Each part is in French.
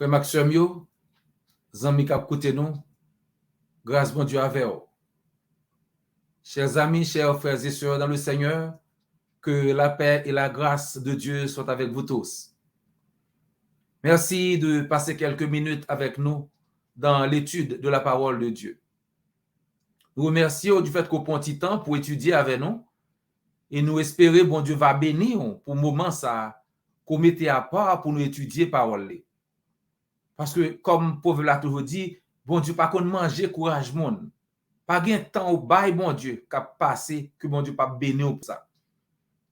Frère Maxime, yo, zami kap koute nous, grâce bon Dieu avec vous. Chers amis, chers frères et sœurs dans le Seigneur, que la paix et la grâce de Dieu soient avec vous tous. Merci de passer quelques minutes avec nous dans l'étude de la parole de Dieu. Nous remercions du fait qu'on prend du temps pour étudier avec nous et nous espérons bon Dieu va bénir pour le moment ça qu'on mette à part pour nous étudier parole. Parce que comme pauvre l'a toujours dit, bon Dieu pas qu'on manger courage monde. Pas gain temps au bail bon Dieu qu'a passé que bon Dieu pas bénir pour ça.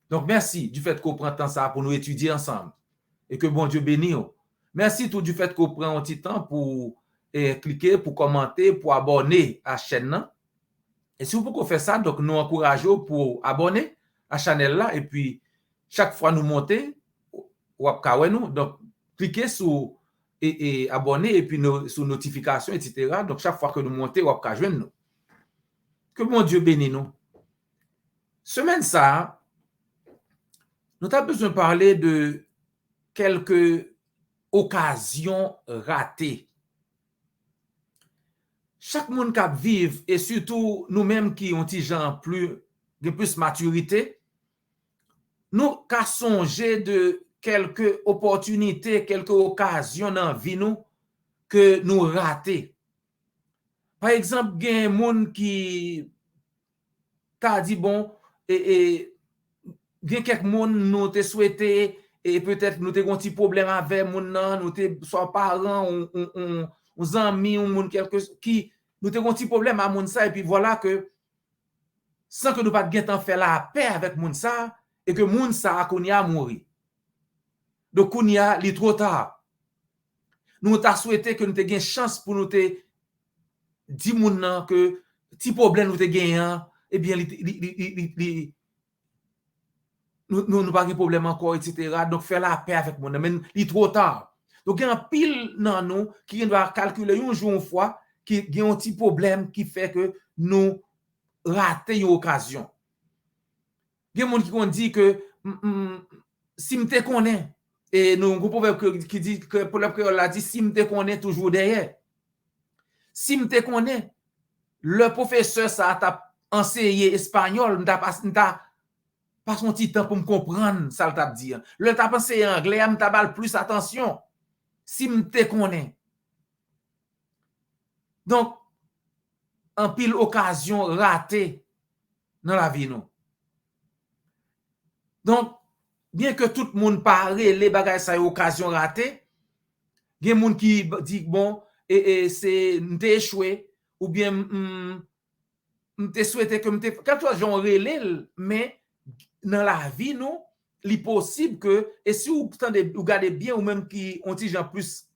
Donc merci du fait qu'on prend temps ça pour nous étudier ensemble et que bon Dieu bénisse. Merci tout du fait qu'on prend un petit temps pour cliquer, pour commenter, pour abonner à la chaîne. Et si vous pouvez faire ça, donc nous encourageons pour abonner à la chaîne là et puis chaque fois nous monter nous donc cliquez sur et abonner et puis sur notification etc. Donc chaque fois que nous montons nous. Que mon Dieu bénisse nous. Semaine ça, nous avons besoin de parler de quelques occasions ratées. Chaque monde qui vive et surtout nous-mêmes qui ont plus maturité, nous qu'à songer de quelques opportunités, quelques occasions dans la vie nous que nous raté. Par exemple, il y a un monde qui t'a dit bon et il y a quelques monde nous te souhaité et peut-être nous avons un petit problème avec moun nan, nous te soit parents ou amis ou moun quelque qui nous avons un petit problème à moun ça et puis voilà que sans que nous pas de temps faire la paix avec moun ça et que moun ça kounya mourir. Donc kounya li trop tard. Nous t'a souhaité que nous te gain chance pour nous te di moun nan que petit problème nous te gain et bien nous pas de problème encore etc. Donc faire la paix avec moun mais il trop tard. Donc il y a un pile dans nous qui doit calculer un jour une fois qui a un petit problème qui fait que nous rater une occasion. Il y a des gens qui dit que si me te connais et nous un proverbe qui dit que pour le créole a dit si me te connais toujours derrière. Si me te connais le professeur ça t'a enseigné espagnol m'ta pas son petit temps pour me comprendre ça t'a dit. Le t'a enseigné anglais m'ta bal plus attention. Si me te connais. Donc en pile occasion ratée dans la vie nous. Donc bien que tout le monde parle les bagages ça occasion ratée, il y a des gens qui dit bon et c'est m'te échoué ou bien m'te souhaité que m'te quand toi j'en relève mais dans la vie nous il est possible que et si vous regardez bien ou même qui ont des gens plus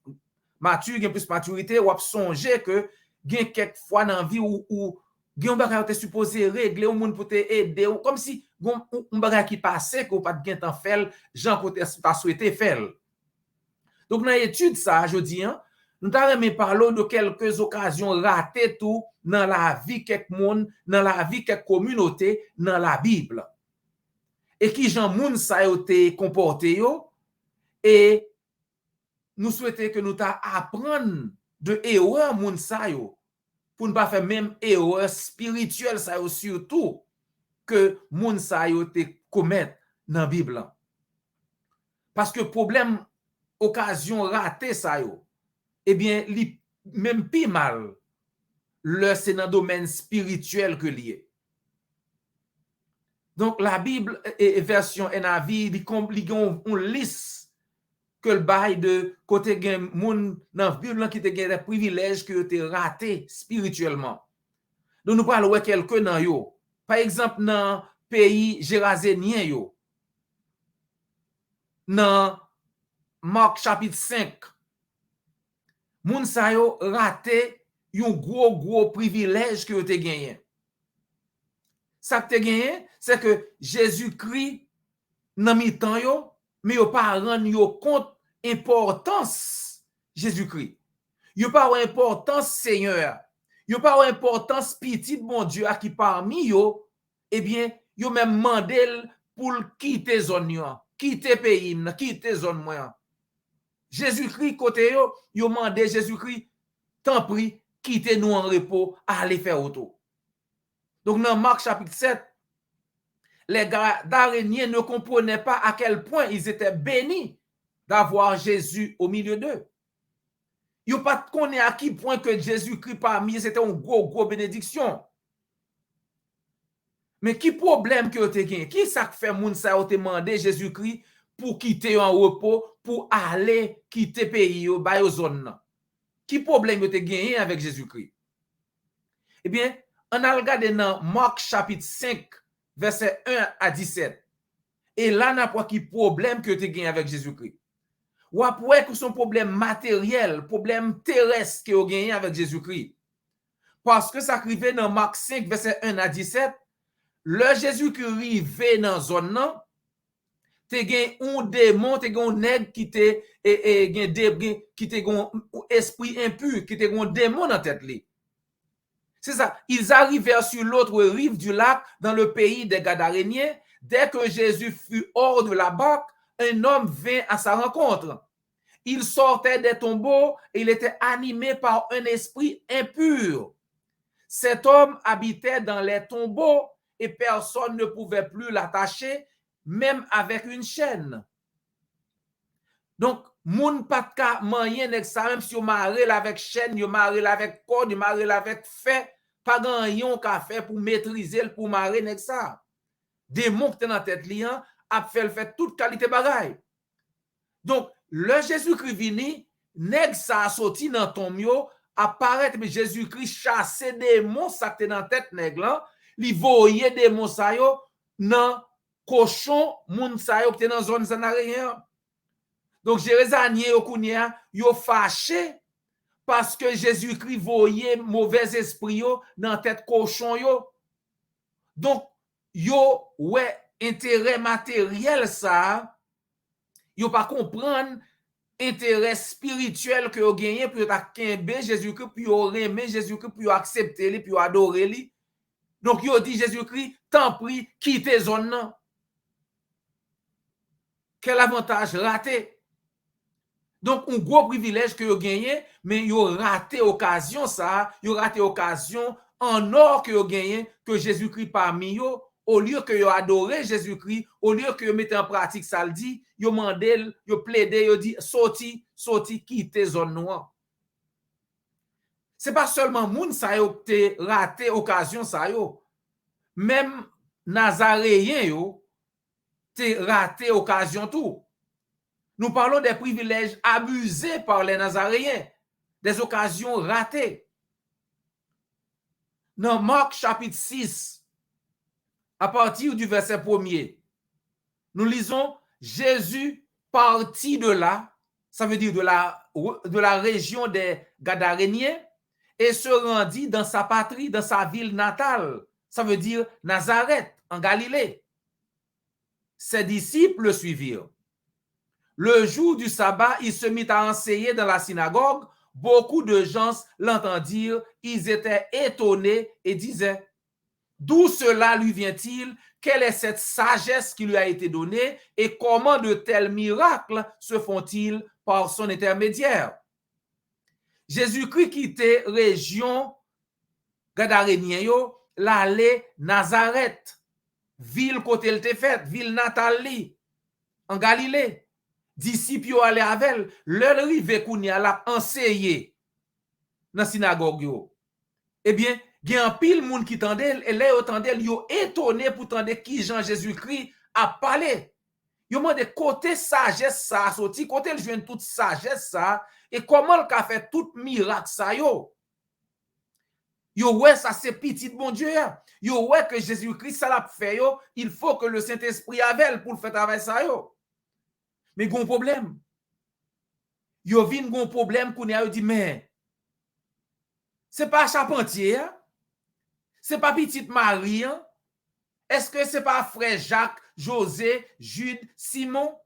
mature, plus maturité ou songer que gain quelques fois dans la vie où gain bagage te supposé régler ou monde pour te aider ou comme si un bagage qui passait que pas de gain temps faire gens côté pas souhaité faire. Donc dans l'étude ça je dis nous t'avons parlé de quelques occasions ratées tout dans la vie quelques monde, dans la vie quelques communautés dans la Bible. Et qui gens moun ça yo te comporté yo et nous souhaitons que nous apprendre de erreur moun sa yo pour ne pas faire même erreur spirituelle ça yo surtout que moun sa yo te commettre dans la Bible. Parce que problème occasion ratée ça yo eh bien même plus mal le c'est dans domaine spirituel que lié. Donc la Bible et version NAV il compliquent une liste que le bail de côté gen moun dans Bible qui te gen des privilèges que te raté spirituellement. Donc nous parlons quelqu'un dans yo. Par exemple dans pays gérasénien yo. Dans Marc chapitre 5. Moun sa yo raté un gros privilège que te gagné. Ça que te gagné c'est que Jésus-Christ nan mi-temps yo mais yo pas rendre yo compte importance Jésus-Christ. Yo pas importance Seigneur. Yo pas importance petit bon Dieu à qui parmi yo eh bien yo même mandel pour quitter zone yo, quitter pays, quitter zone moi. Jésus-Christ côté yo, yo mandé Jésus-Christ, tant pis, quittez nous en repos, allez faire auto. Donc dans Marc chapitre 7, les Gadaréniens ne comprenaient pas à quel point ils étaient bénis d'avoir Jésus au milieu d'eux. Ils n'ont pas connu à quel point que Jésus-Christ parmi eux, c'était une gros bénédiction. Mais qui problème que vous avez gagné? Qui ça fait moun sa vous demandé Jésus-Christ pour quitter un repos, pour aller quitter pays, ba yo zone? Qui problème vous avez gagné avec Jésus-Christ? Eh bien, on a regardé dans Marc chapitre 5, verset 1 à 17. Et là, on a pas qui problème que vous avez gagné avec Jésus-Christ. Ou après que son problème matériel, problème terrestre que vous avez gagné avec Jésus-Christ. Parce que ça arrivait dans Marc 5, verset 1 à 17. Le Jésus-Christ arrivé dans la zone, non, te gen un démon, te gen un nègre qui te qui te gen esprit impur, qui te gen un démon dans tête li. C'est ça. Ils arrivèrent sur l'autre rive du lac dans le pays des Gadaréniens. Dès que Jésus fut hors de la barque, un homme vint à sa rencontre. Il sortait des tombeaux et il était animé par un esprit impur. Cet homme habitait dans les tombeaux et personne ne pouvait plus l'attacher, même avec une chaîne. Donc, moun pas ka manyen nek sa, même si yo marre avec chaîne, yo marre avec corde, yo marre avec fait, pas ganyon ka fait pour maîtriser, pour marre nek sa. Démon qui dans tête li a fait toute qualité bagay. Donc, le Jésus-Christ vini, nèg sa sorti dans tombe yo, apparaître mais Jésus-Christ chasser démon ça qui dans tête nèg là, li voyer démon sa yo dans cochon moun sa yo qui dans zone zanarien. Donc Jérézanie yo kounya yo fâché parce que Jésus-Christ voyait mauvais esprit yo dans tête cochon yo. Donc yo ouais intérêt matériel ça, yo pas comprendre intérêt spirituel que yo gagné pour ta kembe Jésus-Christ puis yo aimer Jésus-Christ puis yo accepter lui puis yo adorer lui. Donc yo dit Jésus-Christ, tant pis, quitte zone nan. Quel avantage raté. Donc un gros privilège que yo gagné mais yo raté occasion ça, yo raté occasion en or que yo gagné que Jésus-Christ parmi yo. Au lieu que yo adorer Jésus-Christ, au lieu que yo mette en pratique ça le dit, yo mandel, yo plaidé, yo dit sorti quitter zone noire. C'est pas seulement moun sa yo te raté occasion ça yo. Même Nazaréen yo te raté occasion tout. Nous parlons des privilèges abusés par les Nazaréens, des occasions ratées. Dans Marc chapitre 6, à partir du verset 1er, nous lisons Jésus partit de là, ça veut dire de la région des Gadaréniens, et se rendit dans sa patrie, dans sa ville natale, ça veut dire Nazareth, en Galilée. Ses disciples le suivirent. Le jour du sabbat, il se mit à enseigner dans la synagogue. Beaucoup de gens l'entendirent. Ils étaient étonnés et disaient, d'où cela lui vient-il? Quelle est cette sagesse qui lui a été donnée? Et comment de tels miracles se font-ils par son intermédiaire? Jésus-Christ quittait région Gadarénien yo, l'allée Nazareth, ville côté elle te faite, ville natale en Galilée. Disciples yo allé avec leur rive kounya la enseigné dans synagogue yo. Eh bien, gen un pile moun qui tendel et là yo tendel yo étonné pour tendre qui Jean Jésus-Christ a parlé. Yo mande côté sagesse ça sorti, côté le joine toute sagesse ça et comment le ka fait tout miracle ça yo. Yo ouais ça c'est petit bon Dieu. Yo ouais que Jésus-Christ ça l'a fait yo, il faut que le Saint-Esprit avec pour faire travail ça yo. Mais gon problème. Yo vinn gon problème qu'on a dit mais c'est pas Charpentier, c'est pas petite Marie, est-ce que c'est pas frère Jacques, José, Jude, Simon?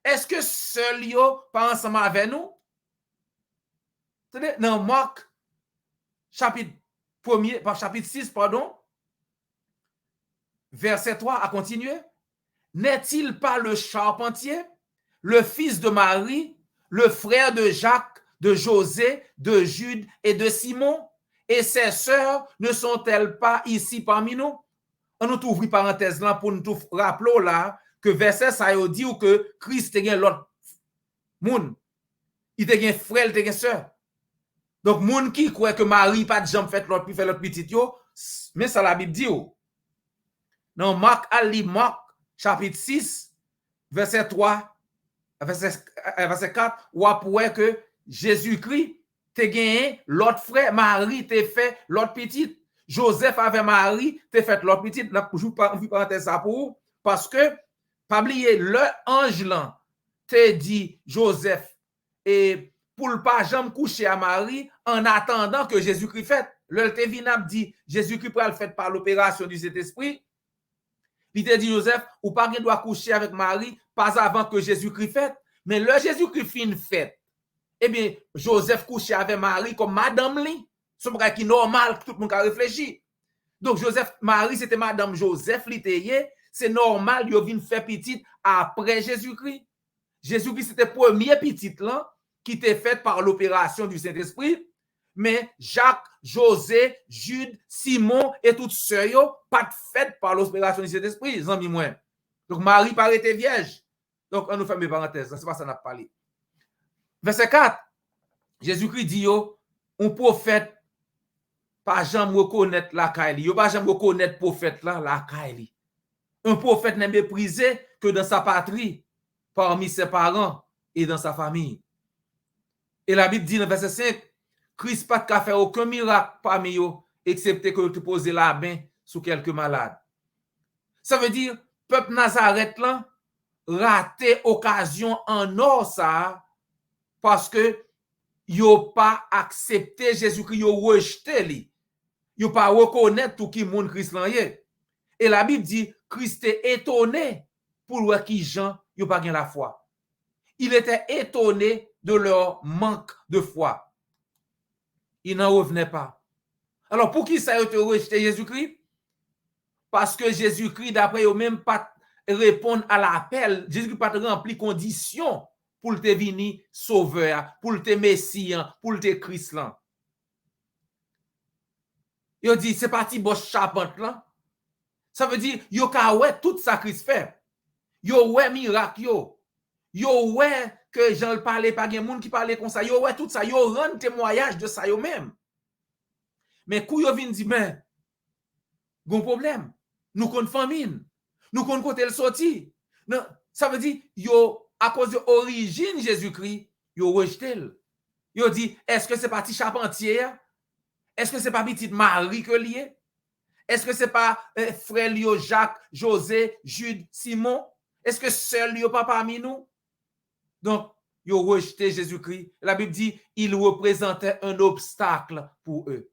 Est-ce que seul yo pas ensemble avec nous? Dans Marc chapitre 6 pardon, verset 3 à continuer. N'est-il pas le charpentier, le fils de Marie, le frère de Jacques, de José, de Jude et de Simon? Et ses sœurs ne sont-elles pas ici parmi nous? On nous ouvre parenthèse là pour nous rappeler là que verset ça dit ou que Christ te gen l'autre moun. Il te gen frère, il te gen sœur. Donc moun qui croit que Marie pas de jambe fait l'autre petit yo, mais ça la Bible dit ou. Dans Marc chapitre 6 verset 3 verset 4 ou après que Jésus-Christ te gagné l'autre frère, Marie te fait l'autre petite, Joseph avec Marie te fait l'autre petite. Là je vous parenthèse ça pour parce que pas oublier le ange là te dit Joseph et pour ne pas jamais coucher à Marie en attendant que Jésus-Christ fait. Le te vinap dit Jésus-Christ pour le fait par l'opération du Saint-Esprit. Il te dit Joseph ou pas qu'il doit coucher avec Marie pas avant que Jésus-Christ fait. Mais le Jésus-Christ fin fait. Eh bien, Joseph couche avec Marie comme madame li. C'est un qui normal que tout le monde a réfléchi. Donc, Marie, c'était madame Joseph li teye. C'est normal, il vient faire petite après Jésus-Christ. Jésus-Christ, c'était premier petite là, qui était fait par l'opération du Saint-Esprit. Mais Jacques, José, Jude, Simon et toutes sœurs, pas fait par l'opération du Saint-Esprit, amis moi. Donc, Marie paraît vierge. Donc, on nous fait mes parenthèses. C'est pas ça qu'on a parlé. Verset 4, Jésus-Christ dit, un prophète, pas jamais reconnaître la Kaili. Pas jamais reconnaître prophète là, la Kaili. Un prophète n'est méprisé que dans sa patrie, parmi ses parents et dans sa famille. Et la Bible dit dans verset 5, Christ pas qu'à faire aucun miracle parmi eux, excepté que tu poses la main sur quelques malades. Ça veut dire, peuple Nazareth là, raté occasion en or ça, parce que yo pas accepté Jésus-Christ, yo rejeté li. Yo pas reconnaître tout qui monde Christ là yé. Et la Bible dit Christ est étonné pour voir qui gens yo pas gain la foi. Il était étonné de leur manque de foi. Il n'en revenait pas. Alors pour qui ça yo te rejeté Jésus-Christ? Parce que Jésus-Christ d'après yo même pas répondre à l'appel, Jésus-Christ pas rempli conditions pour te venir sauveur, pour te messie, pour te Christ là. Yo dit c'est parti boss charpente là. Ça veut dire yo ka ouais tout ça Christ fait. Yo ouais miracle yo. Yo ouais que Jean le parlait pas gen monde qui parlait comme ça. Yo ouais tout ça, yo rend témoignage de ça yo même. Mais kou yo vinn di ben gon problème. Nous kon famine. Nous kon côté le sorti. Non, ça veut dire yo à cause de l'origine Jésus-Christ, yo rejeté. Yo dit, est-ce que c'est pas petit charpentier? Est-ce que c'est pas petite Marie que lié? Est-ce que c'est pas frère Lio Jacques, José, Jude, Simon? Est-ce que seul Lio pas parmi nous? Donc, yo rejeté Jésus-Christ. La Bible dit, il représentait un obstacle pour eux.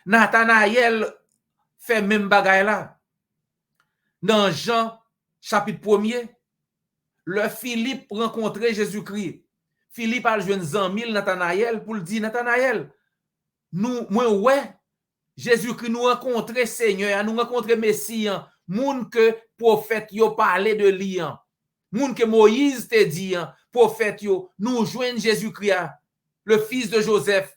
Nathanaël fait même bagaille là. Dans Jean chapitre 1er, le Philippe rencontrait Jésus-Christ. Philippe a joué un mille Nathanaël pour le dire Nathanaël, nous, moi, ouais, Jésus-Christ nous rencontrait Seigneur, nous rencontrait Messie, moun que prophète yo parlé de lui, moun que Moïse te dit, prophète yo, nous joignent Jésus-Christ, le fils de Joseph.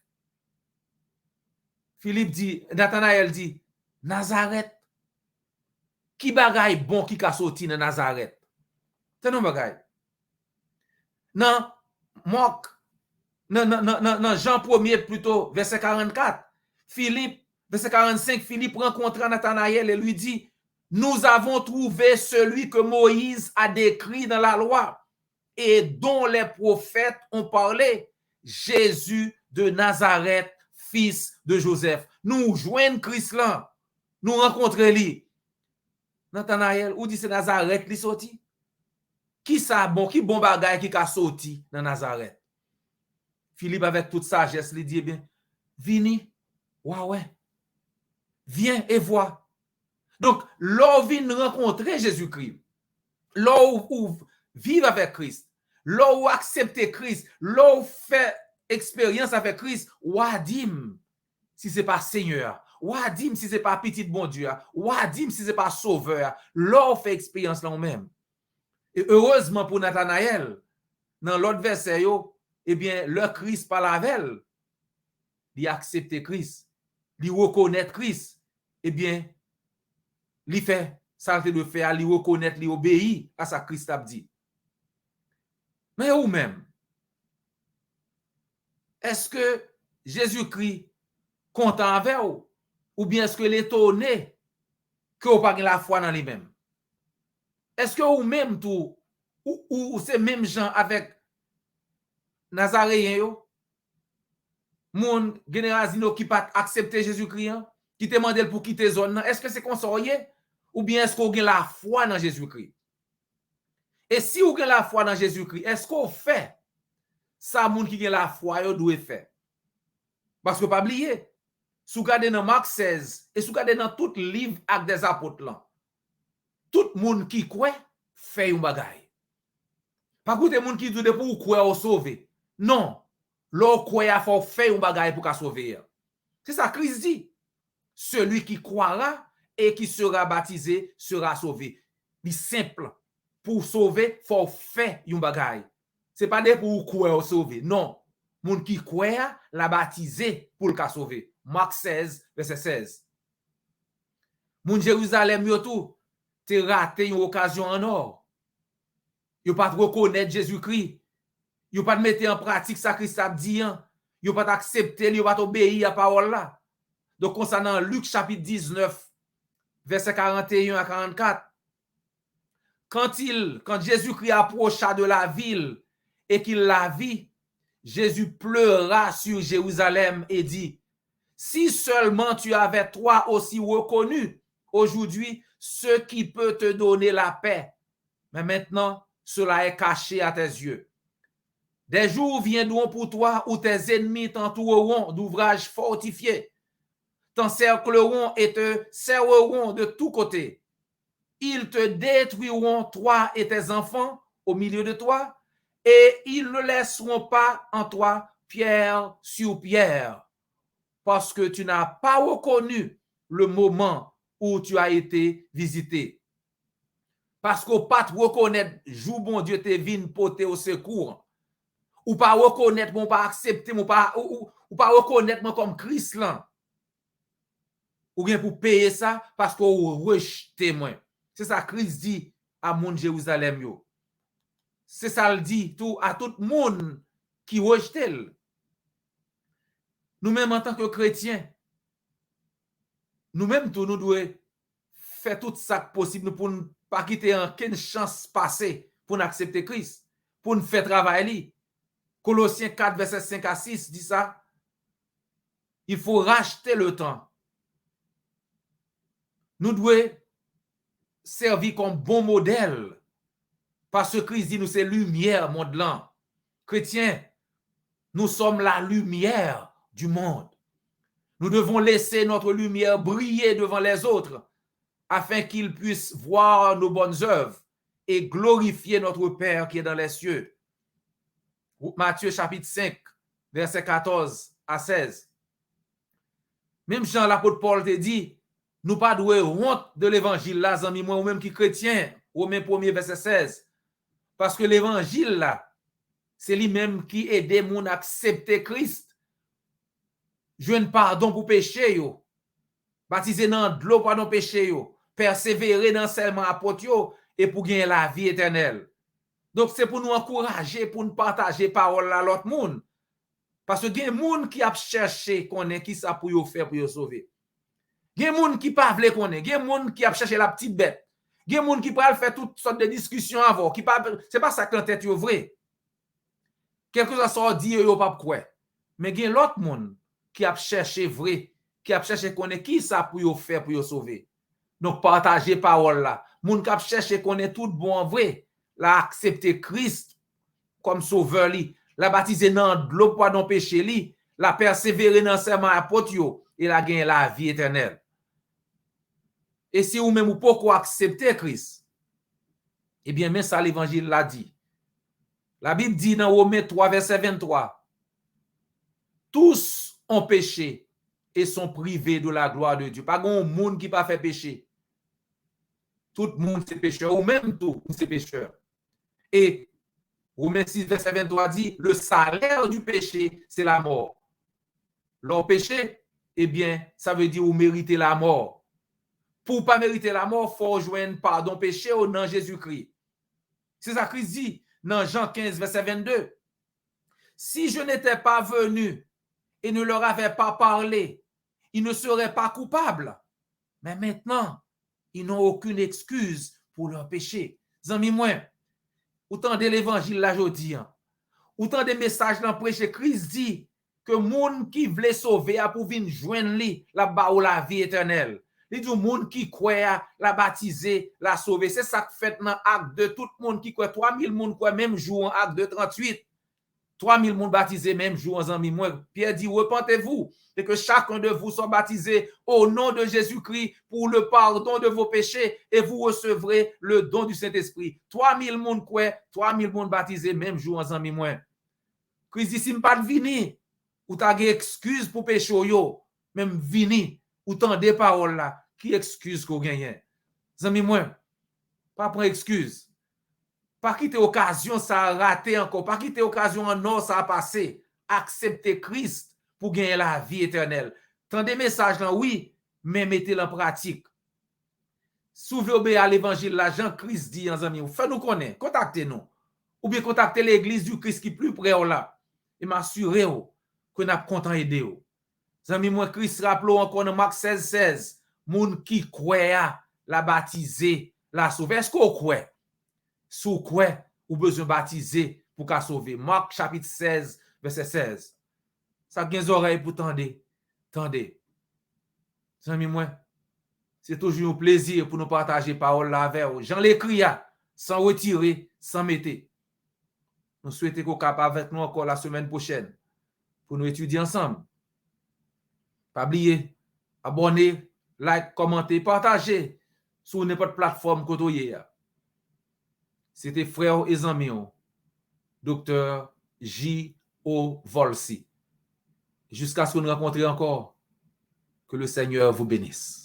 Philippe dit, Nathanaël dit, Nazareth, qui bagaille bon qui ka sorti dans Nazareth? C'est non bagaille. Non, Marc, non, Jean 1er plutôt, verset 44. Philippe, verset 45, Philippe rencontre Nathanaël et lui dit, nous avons trouvé celui que Moïse a décrit dans la loi et dont les prophètes ont parlé, Jésus de Nazareth, fils de Joseph. Nous joignons Christ là, nous rencontrons lui. Nathanaël, où dit c'est Nazareth, li sorti? Qui ça bon, qui bon bagay qui a sorti dans Nazareth? Philippe avec toute sagesse lui dit bien, vini, ouais, viens et vois. Donc, l'on vient rencontrer Jésus-Christ, l'on vivre avec Christ, l'on accepter Christ, l'on fait expérience avec Christ, wadim, si c'est pas Seigneur, wadim, si c'est pas petit bon Dieu, wadim, si c'est pas sauveur, l'on fait expérience là même. Et heureusement pour Nathanaël, dans l'autre verset, eh bien, le Christ par la velle, il accepte Christ, il reconnaît Christ, eh bien, il fait ça de faire, il reconnaît, il obéit à ça Christ a dit. Mais ou même, est-ce que Jésus-Christ content avec vous? Ou bien est-ce que l'étonné que vous pas la foi dans lui-même? Est-ce que vous même tout, ou c'est même gens avec Nazaréen yo? Moun génération qui pas accepter Jésus-Christ, qui te demande pour quitter zone, est-ce que c'est consoyé? Ou bien est-ce qu'on a la foi dans Jésus-Christ? Et si vous avez la foi dans Jésus-Christ, est-ce qu'on fait ça, moun qui a la foi, yo doit faire? Parce que pas oublier, si vous regardez dans Marc 16, et si vous regardez dans tout livre Actes des apôtres, là, tout le monde qui croit fait un bagay. Pas que moun qui dit pour croire au sauver. Non, l'on croit faut faire un bagay pour sauver. C'est ça Christ dit. Celui qui croira et qui sera baptisé sera sauvé. C'est simple. Pour sauver, faut faire un bagay. C'est pas des pour croire au sauver. Non. Moun qui croit la baptisé pour le sauver. Marc 16, verset 16. Moun Jérusalem yo tout, te raté une occasion en or. Yo pas reconnaître Jésus-Christ. Yo pas mettre en pratique ça Christ a dit. Yo pas accepter, yo pas obéir à la parole là. Donc concernant Luc chapitre 19, verset 41 à 44. Quand Jésus-Christ approcha de la ville et qu'il la vit, Jésus pleura sur Jérusalem et dit, si seulement tu avais toi aussi reconnu aujourd'hui ce qui peut te donner la paix, mais maintenant cela est caché à tes yeux. Des jours viendront pour toi où tes ennemis t'entoureront d'ouvrages fortifiés, t'encercleront et te serreront de tous côtés. Ils te détruiront, toi et tes enfants, au milieu de toi, et ils ne laisseront pas en toi pierre sur pierre, parce que tu n'as pas reconnu le moment où tu as été visité. Parce qu'on pas te reconnaître, jour bon Dieu te vine porter au secours, ou pas reconnaître, ou pas accepter, ou pas reconnaître comme Christ là. Ou bien pour payer ça parce qu'on rejette moi. C'est ça Christ dit à mon Jérusalem yo. C'est ça le dit tout à tout le monde qui rejette. Nous-mêmes en tant que chrétiens, nous-mêmes tout nous devons faire tout ça possible pour ne pas quitter aucune chance passée pour accepter Christ, pour nous faire travailler. Colossiens 4 verset 5 à 6 dit ça. Il faut racheter le temps. Nous devons servir comme bon modèle. Parce que Christ dit nous c'est lumière monde là. Chrétiens, nous sommes la lumière du monde. Nous devons laisser notre lumière briller devant les autres afin qu'ils puissent voir nos bonnes œuvres et glorifier notre Père qui est dans les cieux. Matthieu chapitre 5, verset 14 à 16. Même Jean l'apôtre Paul te dit, nous pas doué honte de l'évangile là, amis moi ou même qui chrétien, Romains 1er verset 16. Parce que l'évangile là, c'est lui-même qui aide moun à accepter Christ. Joindre pardon pour péché yo. Baptiser dans de l'eau pardon péché yo. Persévérer dans seulement apôtre yo et pour gagner la vie éternelle. Donc c'est pour nous encourager, pour nous partager parole à l'autre monde. Parce que il y a des gens qui a cherché connaît qui ça pour yo faire pour yo sauver. Il y a des gens qui pas vle connaît, il y a des gens qui a cherché la petite bête. Il y a des gens qui pral faire toutes sortes de discussions avant, qui pas c'est pas ça que en tête yo vrai. Quelque chose dit yo pas quoi. Mais il y a l'autre monde qui a cherché vrai, qui a cherché connaît qui ça pour yo faire pour yo sauver. Donc partager parole là. Moun qui a cherché connaît tout bon vrai, la accepter Christ comme sauveur li, la baptiser dans l'eau pardon péché li, la persévérer dans serment apôtre yo et la gagner la vie éternelle. Et si ou même ou pourquoi accepter Christ, eh bien, mais ça l'évangile l'a dit. La Bible dit dans Romains 3, verset 23, tous ont péché et sont privés de la gloire de Dieu. Pas grand monde qui pas fait péché. Tout le monde c'est pécheur, ou même tout c'est pécheur. Et Romains 6, verset 23 dit, le salaire du péché, c'est la mort. Leur péché, eh bien, ça veut dire vous méritez la mort. Pour ne pas mériter la mort, il faut joindre pardon péché au nom de Jésus-Christ. C'est ça Christ dit dans Jean 15, verset 22. Si je n'étais pas venu et ne leur avais pas parlé, ils ne seraient pas coupables. Mais maintenant, ils n'ont aucune excuse pour leur péché. Zami moi, autant de l'évangile là, je dis, autant de messages dans prêcher, Christ dit que monde qui veut sauver a pour venir joindre lui, la vie éternelle. Il dit monde qui croit, la baptiser, la sauver. C'est ça que fait dans acte de tout le monde qui croit. 3000 monde croient même jour en acte de 38. 3000 monde baptisés même jour en amis. Pierre dit, repentez-vous et que chacun de vous soit baptisé au nom de Jésus-Christ pour le pardon de vos péchés et vous recevrez le don du Saint-Esprit. 3000 monde croient, 3000 monde baptisés même jour en amis. Christ dit, si je ne pas vini, ou t'as des excuses pour péché, même vini, ou t'en des paroles là, qui excuse qu'on gagne. Zami moi, pas prendre excuse. Pas quitter occasion ça a raté encore, pas quitter occasion en or ça a passé. Accepter Christ pour gagner la vie éternelle. Tant des messages là, oui, mais mettez-le en pratique. Souvenez à l'évangile là, Jean-Christ dit, en amis, faites-nous connaître, contactez-nous. Ou bien contactez l'église du Christ qui est plus près là. Et m'assurez que nous sommes contents d'aider. Amis, moi, Christ rappelle encore dans Marc 16, 16, moun qui croit la baptiser, la sauver. Est-ce qu'on croit? Si vous croyez, vous avez besoin de baptiser pour qu'à sauver. Marc chapitre 16, verset 16. Ça a des oreilles pour tendre. Tendez. Amis, moi, c'est toujours un plaisir pour nous partager parole là avec vous. J'en l'écris, sans retirer, sans mettre. Nous souhaitons qu'on capable avec nous encore la semaine prochaine pour nous étudier ensemble. Pas oublier, abonner, like, commenter, partager sur n'importe plateforme que vous avez. C'était frère et ami, Dr. J.O. Volsi. Jusqu'à ce que nous rencontrions encore, que le Seigneur vous bénisse.